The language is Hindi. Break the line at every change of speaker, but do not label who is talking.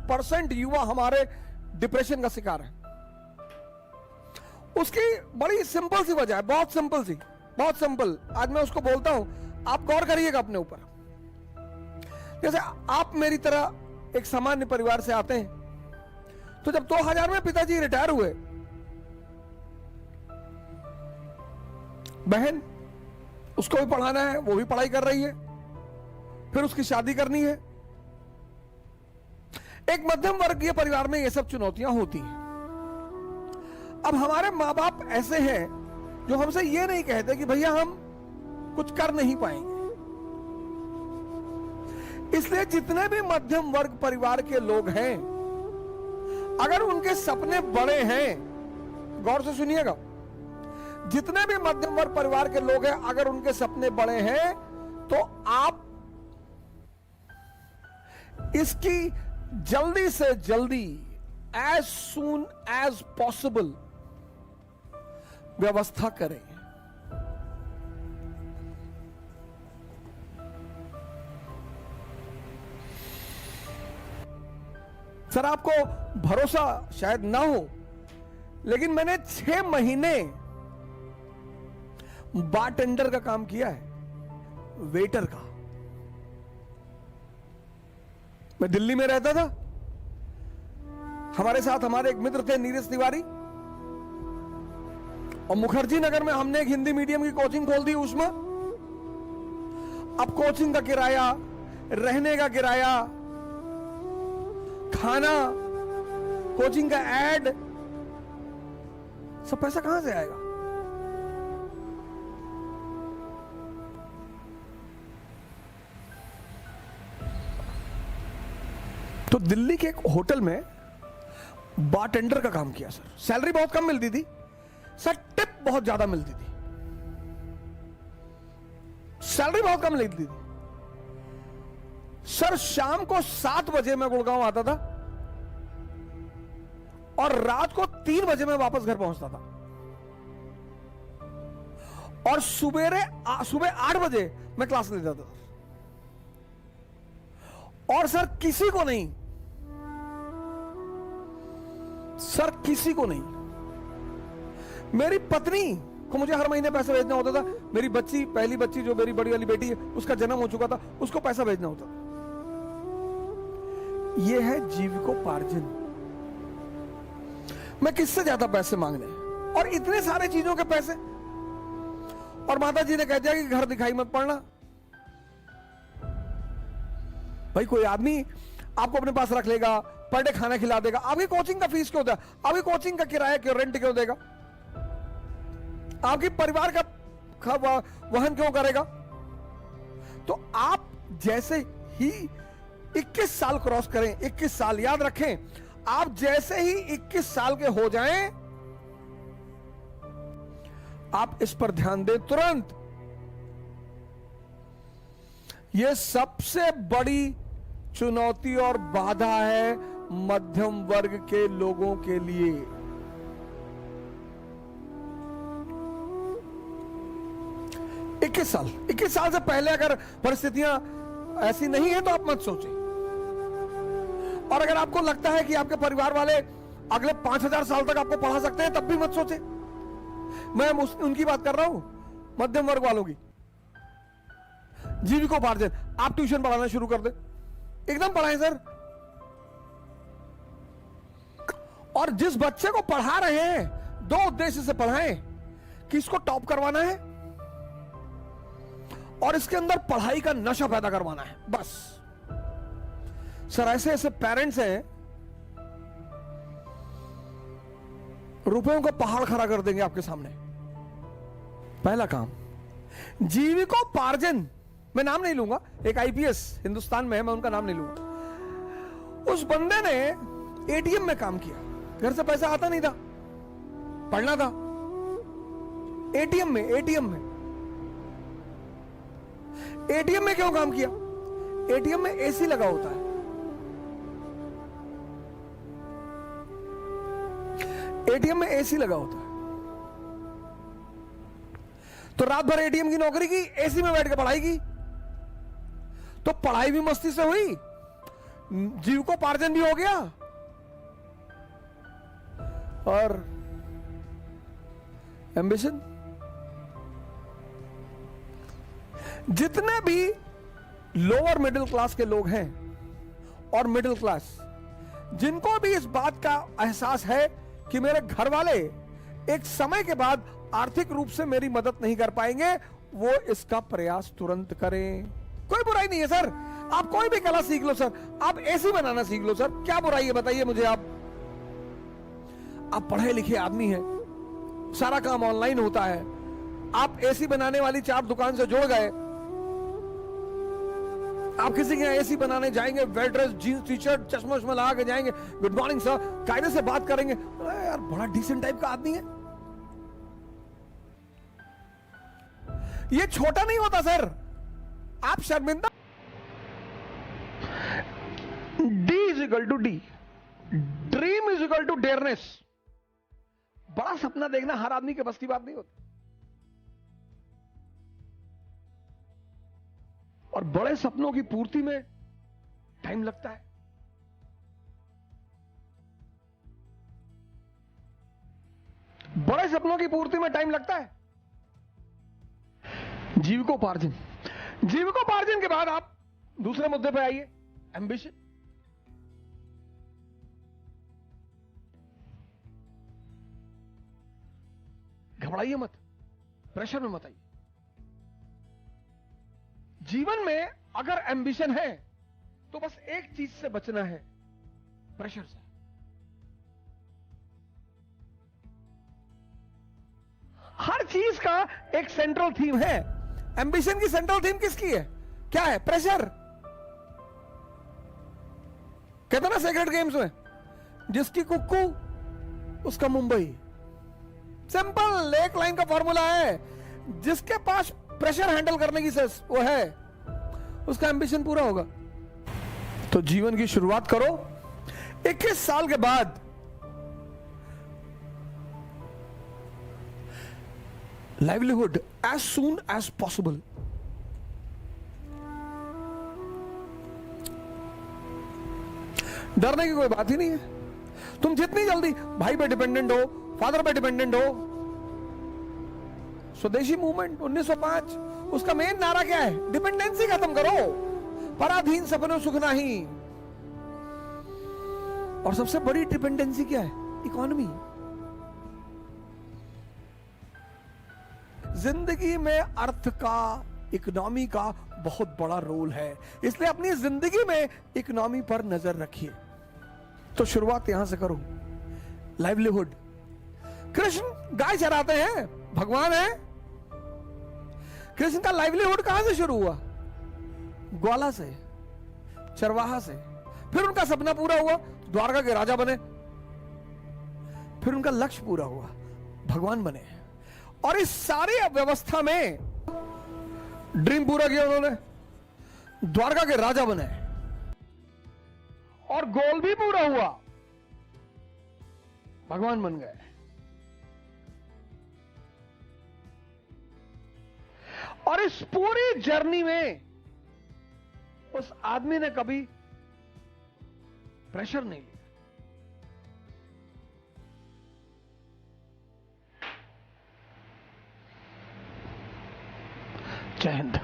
50% युवा हमारे डिप्रेशन का शिकार है। उसकी बड़ी सिंपल सी वजह है, बहुत सिंपल सी, बहुत सिंपल। आज मैं उसको बोलता हूं, आप गौर करिएगा अपने ऊपर। जैसे आप मेरी तरह एक सामान्य परिवार से आते हैं, तो जब 2000 में पिताजी रिटायर हुए, बहन उसको भी पढ़ाना है, वो भी पढ़ाई कर रही है, फिर उसकी शादी करनी है। एक मध्यम वर्गीय परिवार में ये सब चुनौतियां होती हैं। अब हमारे मां बाप ऐसे हैं जो हमसे ये नहीं कहते कि भैया हम कुछ कर नहीं पाएंगे। इसलिए जितने भी मध्यम वर्ग परिवार के लोग हैं, अगर उनके सपने बड़े हैं, गौर से सुनिएगा, जितने भी मध्यम वर्ग परिवार के लोग हैं, अगर उनके सपने बड़े हैं, तो आप इसकी जल्दी से जल्दी, एज सून एज पॉसिबल व्यवस्था करें। सर, आपको भरोसा शायद ना हो, लेकिन मैंने 6 महीने बारटेंडर का काम किया है, वेटर का। मैं दिल्ली में रहता था, हमारे साथ हमारे एक मित्र थे नीरज तिवारी, और मुखर्जी नगर में हमने एक हिंदी मीडियम की कोचिंग खोल दी उसमें। अब कोचिंग का किराया, रहने का किराया, खाना, कोचिंग का एड, सब पैसा कहां से आएगा? तो दिल्ली के एक होटल में बारटेंडर का काम किया सर। सैलरी बहुत कम मिलती थी सर, टिप बहुत ज्यादा मिलती थी। सैलरी बहुत कम मिलती थी सर। शाम को 7 बजे मैं गुड़गांव आता था और रात को 3 बजे मैं वापस घर पहुंचता था, और सुबह 8 बजे मैं क्लास ले जाता था। और सर किसी को नहीं, सर किसी को नहीं, मेरी पत्नी को मुझे हर महीने पैसा भेजना होता था। मेरी बच्ची, पहली बच्ची जो मेरी बड़ी वाली बेटी है, उसका जन्म हो चुका था, उसको पैसा भेजना होता था। यह है जीविकोपार्जन। मैं किससे ज्यादा पैसे मांगने, और इतने सारे चीजों के पैसे। और माता जी ने कह दिया कि घर दिखाई मत पड़ना। भाई कोई आदमी आपको अपने पास रख लेगा, पर डे खाना खिला देगा, अभी कोचिंग का फीस क्यों देगा, अभी कोचिंग का किराया क्यों, रेंट क्यों देगा, आपके परिवार का वहन क्यों करेगा? तो आप जैसे ही 21 साल क्रॉस करें, 21 साल याद रखें, आप जैसे ही 21 साल के हो जाएं, आप इस पर ध्यान दें तुरंत। यह सबसे बड़ी चुनौती और बाधा है मध्यम वर्ग के लोगों के लिए। इक्कीस साल से पहले अगर परिस्थितियां ऐसी नहीं है तो आप मत सोचें। और अगर आपको लगता है कि आपके परिवार वाले अगले 5000 साल तक आपको पढ़ा सकते हैं, तब भी मत सोचें। मैं उनकी बात कर रहा हूं, मध्यम वर्ग वालों की। जीविकोपार्जन, आप ट्यूशन पढ़ाना शुरू कर दें, एकदम पढ़ाएं सर। और जिस बच्चे को पढ़ा रहे हैं, 2 उद्देश्य से पढ़ाएं कि इसको टॉप करवाना है और इसके अंदर पढ़ाई का नशा पैदा करवाना है, बस। सर ऐसे ऐसे पेरेंट्स हैं, रुपयों का पहाड़ खड़ा कर देंगे आपके सामने। पहला काम जीविकोपार्जन, मैं नाम नहीं लूंगा, एक आईपीएस हिंदुस्तान में है, मैं उनका नाम नहीं लूंगा। उस बंदे ने एटीएम में काम किया, घर से पैसा आता नहीं था, पढ़ना था। एटीएम में क्यों काम किया? एटीएम में एसी लगा होता है। एटीएम में एसी लगा होता है, तो रात भर एटीएम की नौकरी की, एसी में बैठ के पढ़ाई की, तो पढ़ाई भी मस्ती से हुई, जीविकोपार्जन भी हो गया और एम्बिशन। जितने भी लोअर मिडिल क्लास के लोग हैं और मिडिल क्लास, जिनको भी इस बात का एहसास है कि मेरे घर वाले एक समय के बाद आर्थिक रूप से मेरी मदद नहीं कर पाएंगे, वो इसका प्रयास तुरंत करें। कोई बुराई नहीं है सर, आप कोई भी कला सीख लो सर, आप एसी बनाना सीख लो सर, क्या बुराई है बताइए मुझे। आप पढ़े लिखे आदमी हैं, सारा काम ऑनलाइन होता है, आप एसी बनाने वाली 4 दुकान से जुड़ गए, आप किसी के यहाँ एसी बनाने जाएंगे, well dress jeans T shirt चश्मा उश्मा लगा के जाएंगे, गुड मॉर्निंग सर, कायदे से बात करेंगे, अरे यार बड़ा डिसेंट टाइप का आदमी है। ये छोटा नहीं होता सर, आप शर्मिंदा। D is equal to D, dream is equal to dareness. बड़ा सपना देखना हर आदमी के बस की बात नहीं होती, और बड़े सपनों की पूर्ति में टाइम लगता है। बड़े सपनों की पूर्ति में टाइम लगता है। जीविकोपार्जन, जीविकोपार्जन के बाद आप दूसरे मुद्दे पे आइए, एम्बिशन। घबराइए मत, प्रेशर में मत आइए। जीवन में अगर एम्बिशन है तो बस एक चीज से बचना है, प्रेशर से। हर चीज का एक सेंट्रल थीम है। एम्बिशन की सेंट्रल थीम किसकी है? क्या है? प्रेशर। कहते ना सेक्रेट गेम्स में, जिसकी कुक्कू उसका मुंबई। सिंपल एक लाइन का फॉर्मूला है, जिसके पास प्रेशर हैंडल करने की सेंस वो है, उसका एम्बिशन पूरा होगा। तो जीवन की शुरुआत करो 21 साल के बाद। Livelihood as soon as possible. डरने की कोई बात ही नहीं है। तुम जितनी जल्दी भाई पे डिपेंडेंट हो, फादर पे डिपेंडेंट हो। स्वदेशी मूवमेंट 1905, उसका मेन नारा क्या है? डिपेंडेंसी खत्म करो, पराधीन सपनों सुख नहीं। और सबसे बड़ी डिपेंडेंसी क्या है? इकोनॉमी। जिंदगी में अर्थ का, इकोनॉमी का बहुत बड़ा रोल है, इसलिए अपनी जिंदगी में इकोनॉमी पर नजर रखिए। तो शुरुआत यहां से करो। लाइवलीहुड। कृष्ण गाय चराते हैं, भगवान है। कृष्ण का लाइवलीहुड कहां से शुरू हुआ? ग्वाला से, चरवाहा से। फिर उनका सपना पूरा हुआ, द्वारका के राजा बने। फिर उनका लक्ष्य पूरा हुआ, भगवान बने। और इस सारी व्यवस्था में ड्रीम पूरा किया उन्होंने, द्वारका के राजा बने। और गोल भी पूरा हुआ, भगवान बन गए। और इस पूरी जर्नी में उस आदमी ने कभी प्रेशर नहीं लिया। जय हिंद।